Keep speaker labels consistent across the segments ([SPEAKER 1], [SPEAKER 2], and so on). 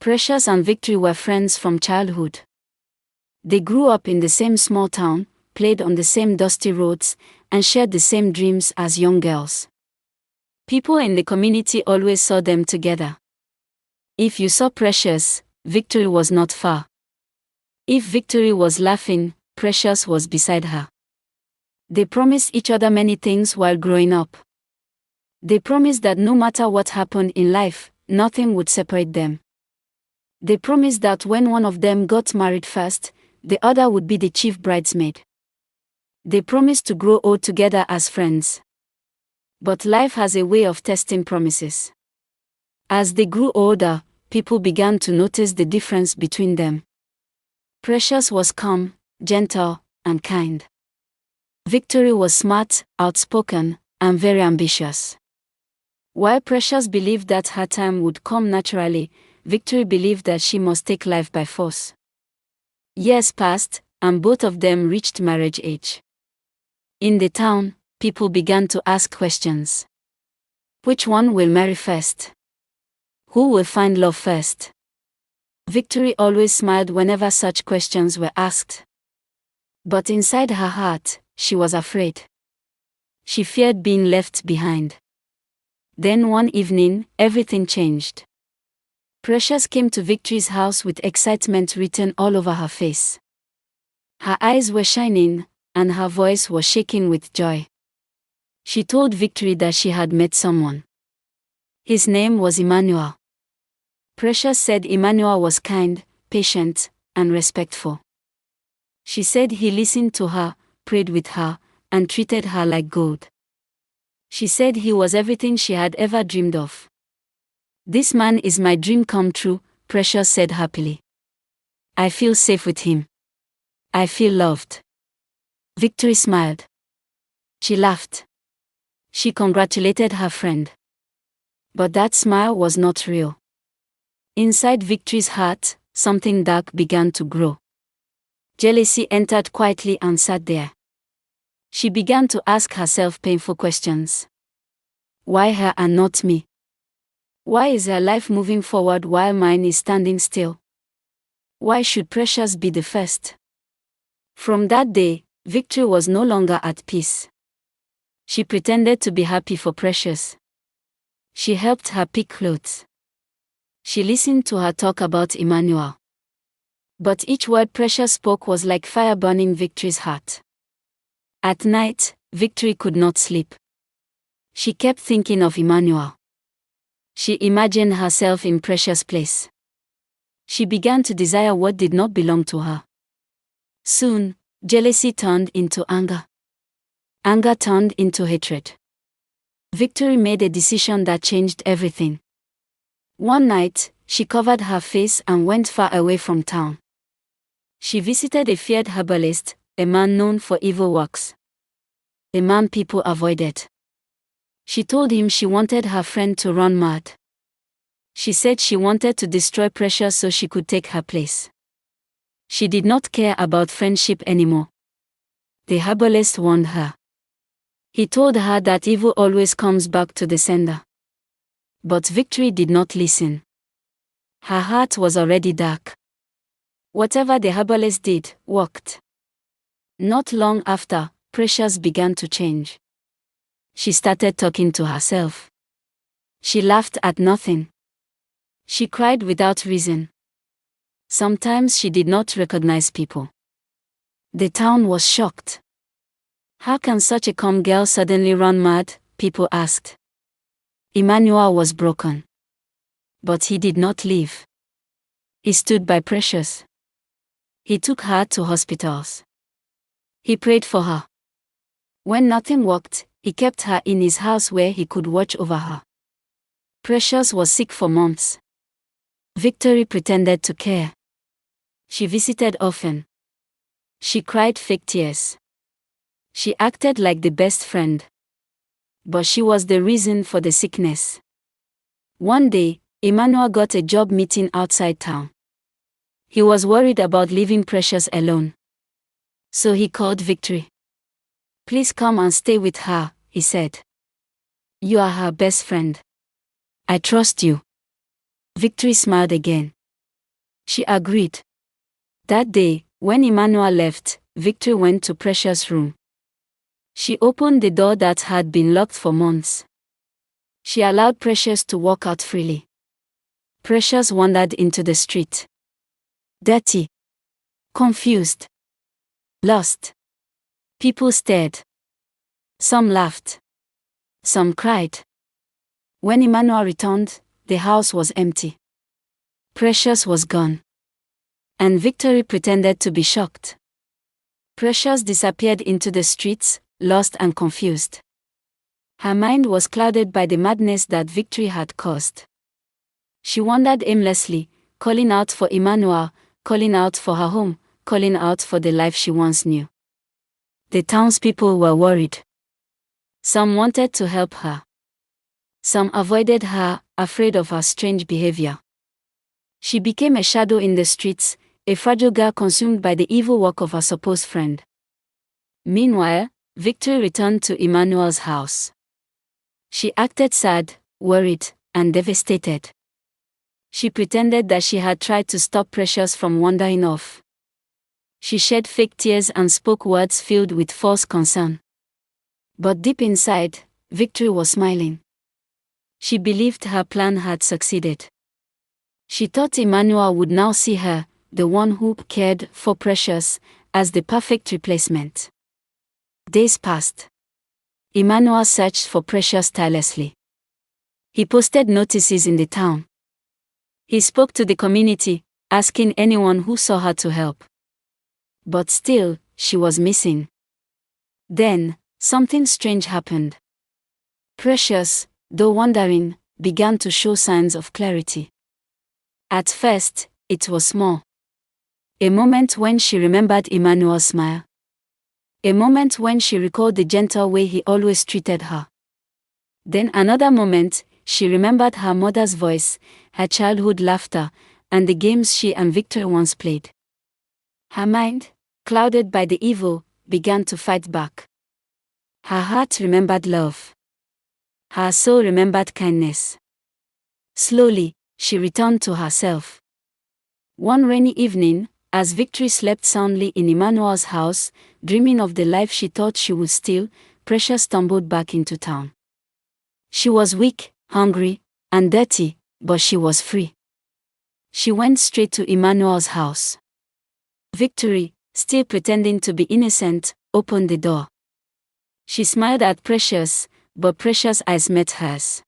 [SPEAKER 1] Precious and Victory were friends from childhood. They grew up in the same small town, played on the same dusty roads, and shared the same dreams as young girls. People in the community always saw them together. If you saw Precious, Victory was not far. If Victory was laughing, Precious was beside her. They promised each other many things while growing up. They promised that no matter what happened in life, nothing would separate them. They promised that when one of them got married first, the other would be the chief bridesmaid. They promised to grow old together as friends. But life has a way of testing promises. As they grew older, people began to notice the difference between them. Precious was calm, gentle, and kind. Victory was smart, outspoken, and very ambitious. While Precious believed that her time would come naturally, Victory believed that she must take life by force. Years passed, and both of them reached marriage age. In the town, people began to ask questions. Which one will marry first? Who will find love first? Victory always smiled whenever such questions were asked. But inside her heart, she was afraid. She feared being left behind. Then one evening, everything changed. Precious came to Victory's house with excitement written all over her face. Her eyes were shining, and her voice was shaking with joy. She told Victory that she had met someone. His name was Emmanuel. Precious said Emmanuel was kind, patient, and respectful. She said he listened to her, prayed with her, and treated her like gold. She said he was everything she had ever dreamed of. This man is my dream come true, Precious said happily. I feel safe with him. I feel loved. Victory smiled. She laughed. She congratulated her friend. But that smile was not real. Inside Victory's heart, something dark began to grow. Jealousy entered quietly and sat there. She began to ask herself painful questions. Why her and not me? Why is her life moving forward while mine is standing still? Why should Precious be the first? From that day, Victory was no longer at peace. She pretended to be happy for Precious. She helped her pick clothes. She listened to her talk about Emmanuel. But each word Precious spoke was like fire burning Victory's heart. At night, Victory could not sleep. She kept thinking of Emmanuel. She imagined herself in Precious' place. She began to desire what did not belong to her. Soon, jealousy turned into anger. Anger turned into hatred. Victory made a decision that changed everything. One night, she covered her face and went far away from town. She visited a feared herbalist, a man known for evil works. A man people avoided. She told him she wanted her friend to run mad. She said she wanted to destroy Precious so she could take her place. She did not care about friendship anymore. The herbalist warned her. He told her that evil always comes back to the sender. But Victory did not listen. Her heart was already dark. Whatever the herbalist did, worked. Not long after, Precious began to change. She started talking to herself. She laughed at nothing. She cried without reason. Sometimes she did not recognize people. The town was shocked. How can such a calm girl suddenly run mad? People asked. Emmanuel was broken. But he did not leave. He stood by Precious. He took her to hospitals. He prayed for her. When nothing worked, he kept her in his house where he could watch over her. Precious was sick for months. Victory pretended to care. She visited often. She cried fake tears. She acted like the best friend. But she was the reason for the sickness. One day, Emmanuel got a job meeting outside town. He was worried about leaving Precious alone. So he called Victory. Please come and stay with her, he said. You are her best friend. I trust you. Victory smiled again. She agreed. That day, when Emmanuel left, Victory went to Precious' room. She opened the door that had been locked for months. She allowed Precious to walk out freely. Precious wandered into the street. Dirty. Confused. Lost. People stared. Some laughed. Some cried. When Emmanuel returned, the house was empty. Precious was gone. And Victory pretended to be shocked. Precious disappeared into the streets, lost and confused. Her mind was clouded by the madness that Victory had caused. She wandered aimlessly, calling out for Emmanuel, calling out for her home, calling out for the life she once knew. The townspeople were worried. Some wanted to help her. Some avoided her, afraid of her strange behavior. She became a shadow in the streets, a fragile girl consumed by the evil work of her supposed friend. Meanwhile, Victory returned to Emmanuel's house. She acted sad, worried, and devastated. She pretended that she had tried to stop Precious from wandering off. She shed fake tears and spoke words filled with false concern. But deep inside, Victory was smiling. She believed her plan had succeeded. She thought Emmanuel would now see her, the one who cared for Precious, as the perfect replacement. Days passed. Emmanuel searched for Precious tirelessly. He posted notices in the town. He spoke to the community, asking anyone who saw her to help. But still, she was missing. Then, something strange happened. Precious, though wandering, began to show signs of clarity. At first, it was small. A moment when she remembered Emmanuel's smile. A moment when she recalled the gentle way he always treated her. Then another moment, she remembered her mother's voice, her childhood laughter, and the games she and Victory once played. Her mind, clouded by the evil, began to fight back. Her heart remembered love. Her soul remembered kindness. Slowly, she returned to herself. One rainy evening, as Victory slept soundly in Emmanuel's house, dreaming of the life she thought she would steal, Precious stumbled back into town. She was weak, hungry, and dirty, but she was free. She went straight to Emmanuel's house. Victory, still pretending to be innocent, opened the door. She smiled at Precious, but Precious' eyes met hers.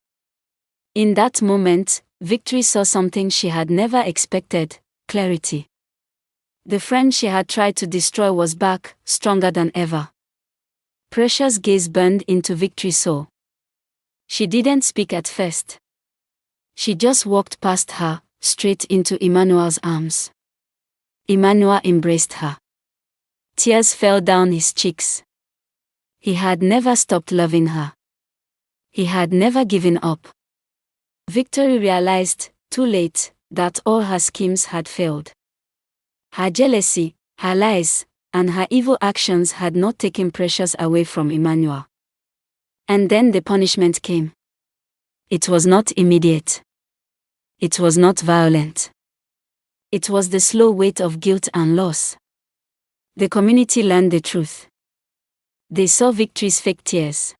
[SPEAKER 1] In that moment, Victory saw something she had never expected: clarity. The friend she had tried to destroy was back, stronger than ever. Precious' gaze burned into Victory's soul. She didn't speak at first. She just walked past her, straight into Emmanuel's arms. Emmanuel embraced her. Tears fell down his cheeks. He had never stopped loving her. He had never given up. Victory realized, too late, that all her schemes had failed. Her jealousy, her lies, and her evil actions had not taken Precious away from Emmanuel. And then the punishment came. It was not immediate. It was not violent. It was the slow weight of guilt and loss. The community learned the truth. They saw Victory's fake tears.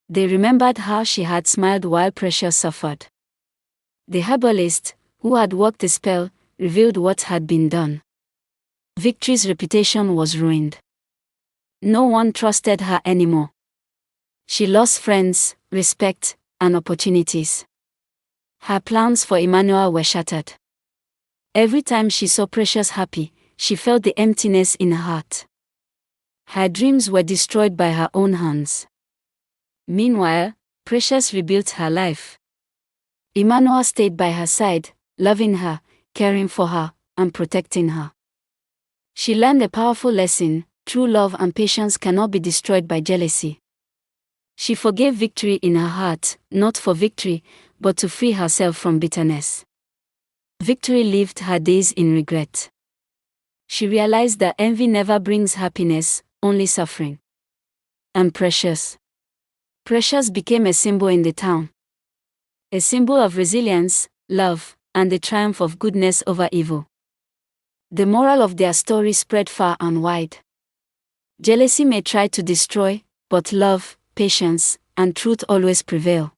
[SPEAKER 1] They remembered how she had smiled while Precious suffered. The herbalist, who had worked the spell, revealed what had been done. Victory's reputation was ruined. No one trusted her anymore. She lost friends, respect, and opportunities. Her plans for Emmanuel were shattered. Every time she saw Precious happy, she felt the emptiness in her heart. Her dreams were destroyed by her own hands. Meanwhile, Precious rebuilt her life. Emmanuel stayed by her side, loving her, caring for her, and protecting her. She learned a powerful lesson: true love and patience cannot be destroyed by jealousy. She forgave Victory in her heart, not for victory, but to free herself from bitterness. Victory lived her days in regret. She realized that envy never brings happiness, only suffering. And Precious became a symbol in the town. A symbol of resilience, love, and the triumph of goodness over evil. The moral of their story spread far and wide. Jealousy may try to destroy, but love, patience, and truth always prevail.